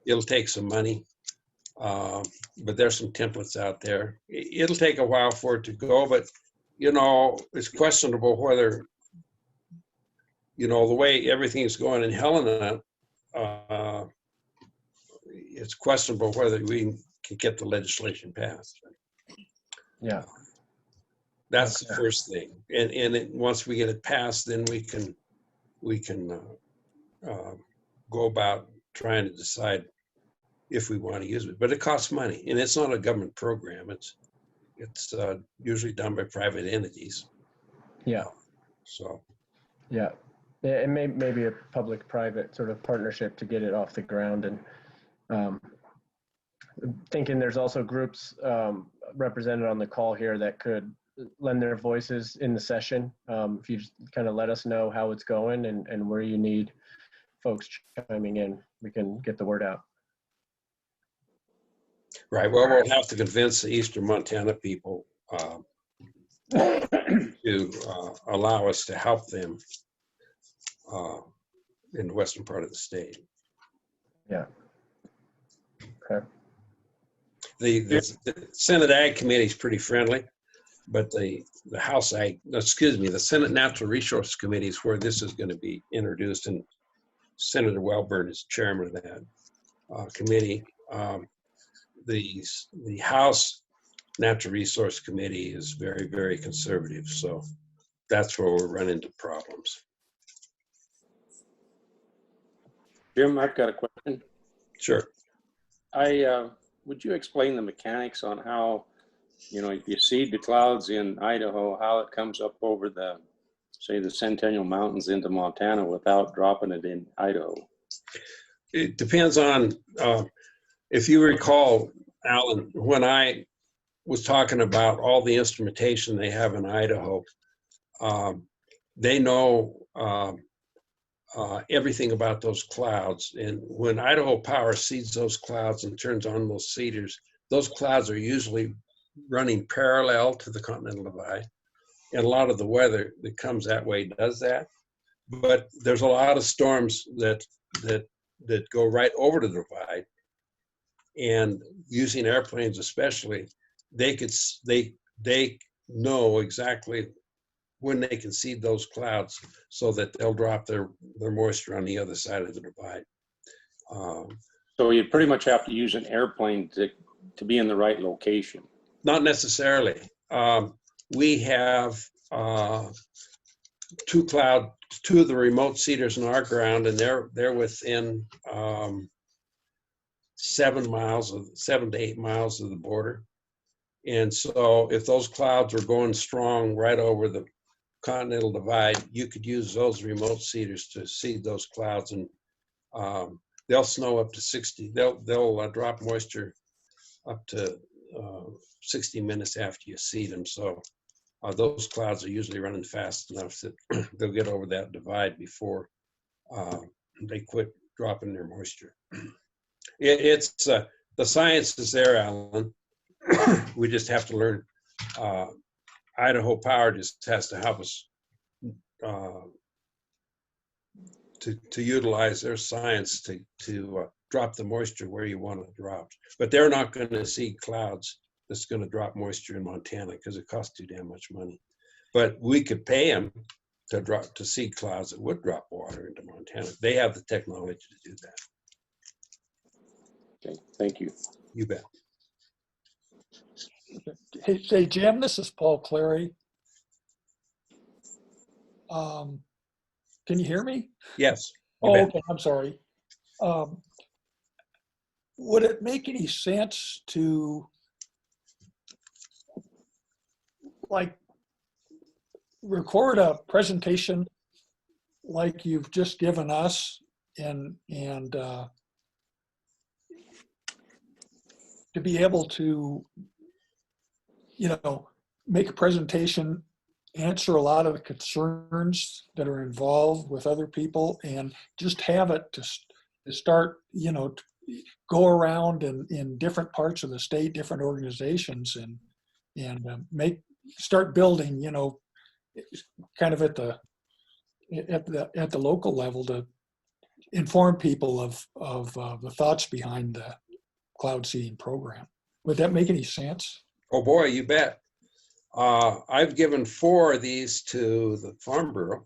It'll take some money, but there's some templates out there. It'll take a while for it to go, but you know, it's questionable whether, you know, the way everything's going in Helena, it's questionable whether we can get the legislation passed. Yeah. That's the first thing, and once we get it passed, then we can go about trying to decide if we want to use it. But it costs money, and it's not a government program. It's usually done by private entities. Yeah. So. Yeah, it may be a public-private sort of partnership to get it off the ground, and thinking there's also groups represented on the call here that could lend their voices in the session. If you just kind of let us know how it's going and where you need folks chiming in, we can get the word out. Right. Well, we'll have to convince the Eastern Montana people to allow us to help them in the western part of the state. Yeah. Okay. The Senate Ag Committee is pretty friendly, but the Senate Natural Resources Committee is where this is going to be introduced, and Senator Welburn is chairman of that committee. The House Natural Resource Committee is very, very conservative, so that's where we'll run into problems. Jim, I've got a question. Sure. Would you explain the mechanics on how, you know, if you seed the clouds in Idaho, how it comes up over the, say, the Centennial Mountains into Montana without dropping it in Idaho? It depends on, if you recall, Alan, when I was talking about all the instrumentation they have in Idaho, they know everything about those clouds. And when Idaho Power seeds those clouds and turns on those seeders, those clouds are usually running parallel to the Continental Divide. And a lot of the weather that comes that way does that. But there's a lot of storms that go right over the divide. And using airplanes especially, they know exactly when they can seed those clouds so that they'll drop their moisture on the other side of the divide. So you pretty much have to use an airplane to be in the right location. Not necessarily. We have two of the remote seeders in our ground, and they're within 7 to 8 miles of the border. And so if those clouds are going strong right over the Continental Divide, you could use those remote seeders to seed those clouds, and they'll snow up to 60. They'll drop moisture up to 60 minutes after you seed them. So those clouds are usually running fast enough that they'll get over that divide before they quit dropping their moisture. It's the science is there, Alan. We just have to learn. Idaho Power just has to help us to utilize their science to drop the moisture where you want it dropped. But they're not going to see clouds that's going to drop moisture in Montana because it costs too damn much money. But we could pay them to seed clouds that would drop water into Montana. They have the technology to do that. Okay, thank you. You bet. Hey, Jim, this is Paul Clary. Can you hear me? Yes. Oh, okay, I'm sorry. Would it make any sense to record a presentation like you've just given us and to be able to, make a presentation, answer a lot of the concerns that are involved with other people, and just have it to start, to go around in different parts of the state, different organizations, and start building, kind of at the local level to inform people of the thoughts behind the cloud seeding program. Would that make any sense? Oh boy, you bet. I've given 4 of these to the Farm Bureau,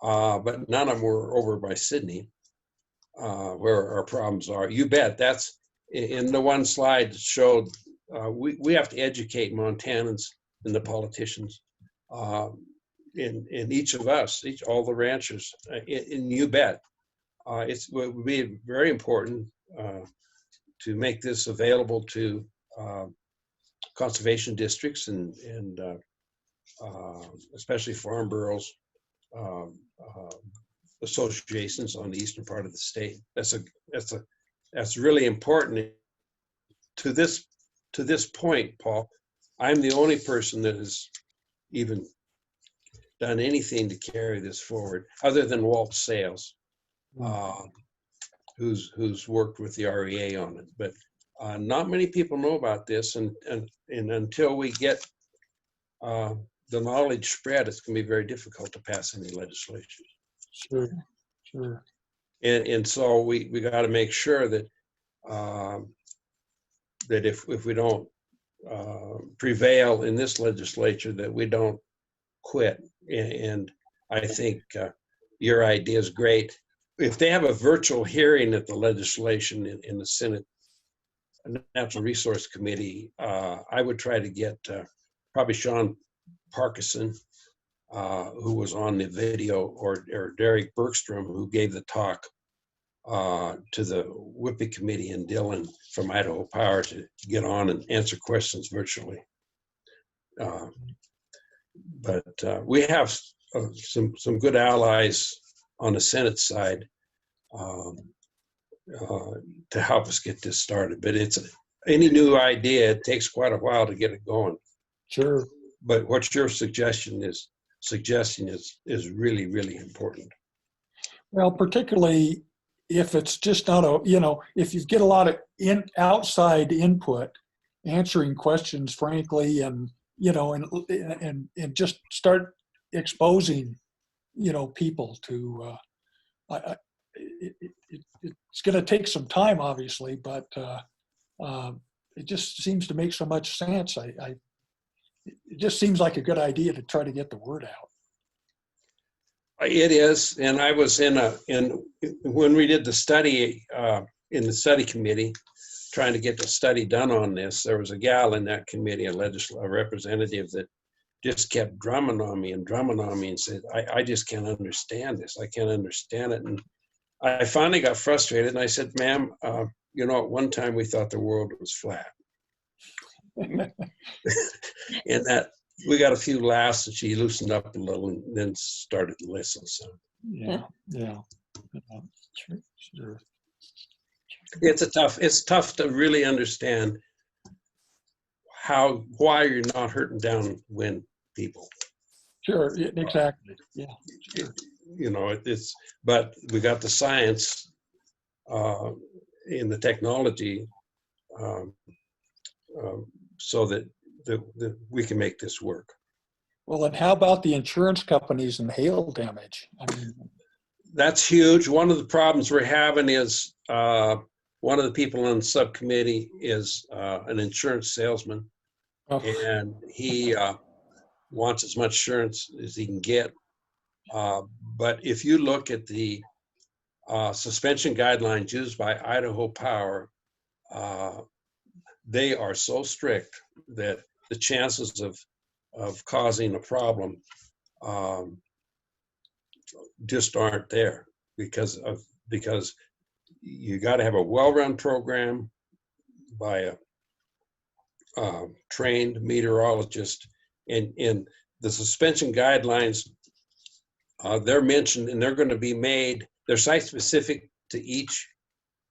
but none of them were over by Sydney, where our problems are. You bet. That's in the one slide that showed we have to educate Montanans and the politicians, in each of us, all the ranchers. And you bet, it would be very important to make this available to conservation districts and especially farm bureaus, associations on the eastern part of the state. That's really important. To this point, Paul, I'm the only person that has even done anything to carry this forward, other than Walt Sales, who's worked with the REA on it. But not many people know about this, and until we get the knowledge spread, it's going to be very difficult to pass any legislation. Sure. And so we got to make sure that that if we don't prevail in this legislature, that we don't quit. And I think your idea is great. If they have a virtual hearing at the legislation in the Senate Natural Resource Committee, I would try to get probably Sean Parkinson, who was on the video, or Derek Bergstrom, who gave the talk to the WIPI committee, and Dylan from Idaho Power to get on and answer questions virtually. But we have some good allies on the Senate side to help us get this started. But any new idea, it takes quite a while to get it going. Sure. But what your suggesting is really, really important. Well, particularly if it's just not a, if you get a lot of outside input, answering questions frankly, and and just start exposing people to it's going to take some time, obviously, but it just seems to make so much sense. It just seems like a good idea to try to get the word out. It is, and I was when we did the study in the study committee, trying to get the study done on this. There was a gal in that committee, a representative, that just kept drumming on me and said, I just can't understand this. I can't understand it. And I finally got frustrated, and I said, ma'am, at one time we thought the world was flat. And that we got a few laughs, and she loosened up a little and then started to listen. So yeah. Sure. It's tough to really understand why you're not hurting downwind people. Sure, exactly. Yeah, sure. But we got the science in the technology so that we can make this work. Well, and how about the insurance companies and hail damage? I mean, that's huge. One of the problems we're having is one of the people on the subcommittee is an insurance salesman, and he wants as much insurance as he can get. But if you look at the suspension guidelines used by Idaho Power, they are so strict that the chances of causing a problem just aren't there, because you got to have a well-run program by a trained meteorologist, and the suspension guidelines, they're mentioned, and they're going to be made, they're site specific to each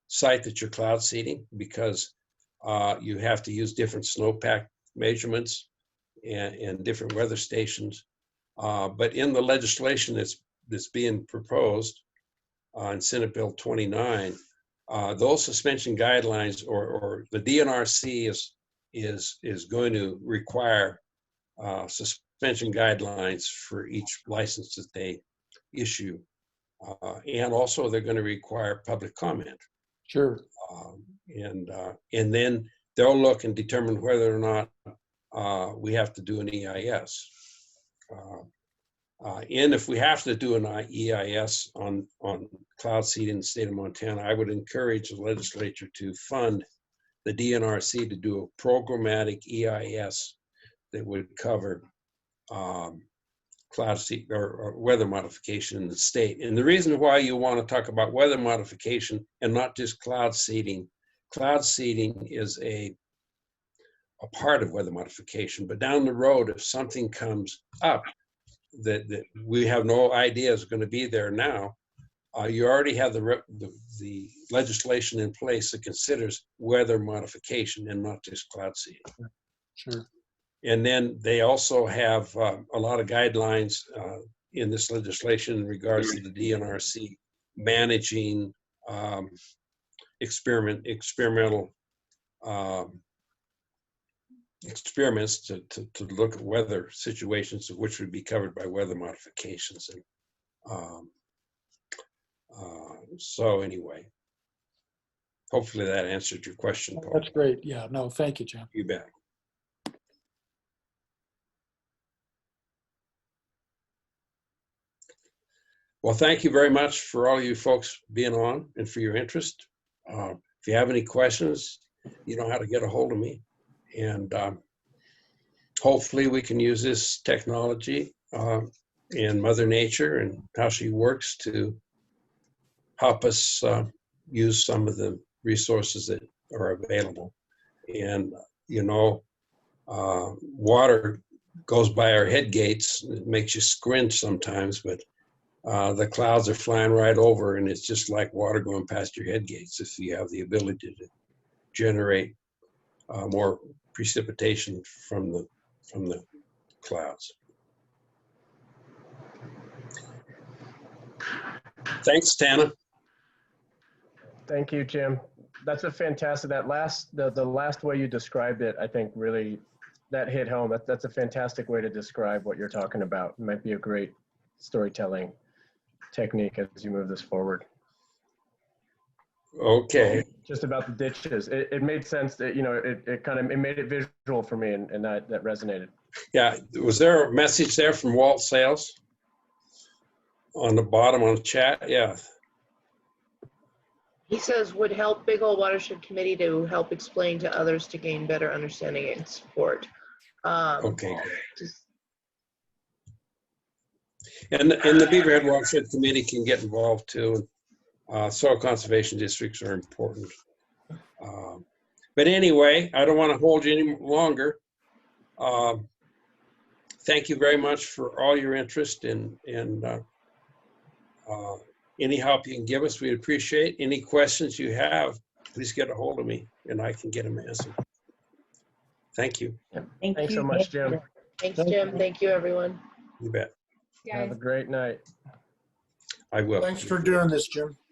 site that you're cloud seeding, because you have to use different snowpack measurements and different weather stations. But in the legislation that's being proposed in Senate Bill 29, those suspension guidelines, or the DNRC is going to require suspension guidelines for each license that they issue, and also they're going to require public comment. Sure. And then they'll look and determine whether or not we have to do an EIS. And if we have to do an EIS on cloud seed in the state of Montana, I would encourage the legislature to fund the DNRC to do a programmatic EIS that would cover cloud seed or weather modification in the state. And the reason why you want to talk about weather modification and not just cloud seeding is a part of weather modification, but down the road, if something comes up that we have no idea is going to be there now, you already have the legislation in place that considers weather modification and not just cloud seeding. Sure. And then they also have a lot of guidelines in this legislation in regards to the DNRC managing experimental experiments to look at weather situations which would be covered by weather modifications. And so anyway, hopefully that answered your question, Paul. That's great. Yeah, no, thank you, Jim. You bet. Well, thank you very much for all you folks being on and for your interest. If you have any questions, you know how to get a hold of me. And hopefully we can use this technology in Mother Nature and how she works to help us use some of the resources that are available. And, water goes by our head gates. It makes you squint sometimes, but the clouds are flying right over, and it's just like water going past your head gates if you have the ability to generate more precipitation from the clouds. Thanks, Tana. Thank you, Jim. That's a fantastic, the last way you described it, I think really, that hit home. That's a fantastic way to describe what you're talking about. It might be a great storytelling technique as you move this forward. Okay. Just about the ditches. It made sense that, it made it visual for me, and that resonated. Yeah, was there a message there from Walt Sales on the bottom on the chat? Yeah. He says, would help Big Hole Watershed Committee to help explain to others to gain better understanding and support. Okay. And the Beaverhead Watershed Committee can get involved too. Soil conservation districts are important. But anyway, I don't want to hold you any longer. Thank you very much for all your interest and any help you can give us, we'd appreciate. Any questions you have, please get a hold of me and I can get them answered. Thank you. Thanks so much, Jim. Thanks, Jim. Thank you, everyone. You bet. Have a great night. I will. Thanks for doing this, Jim.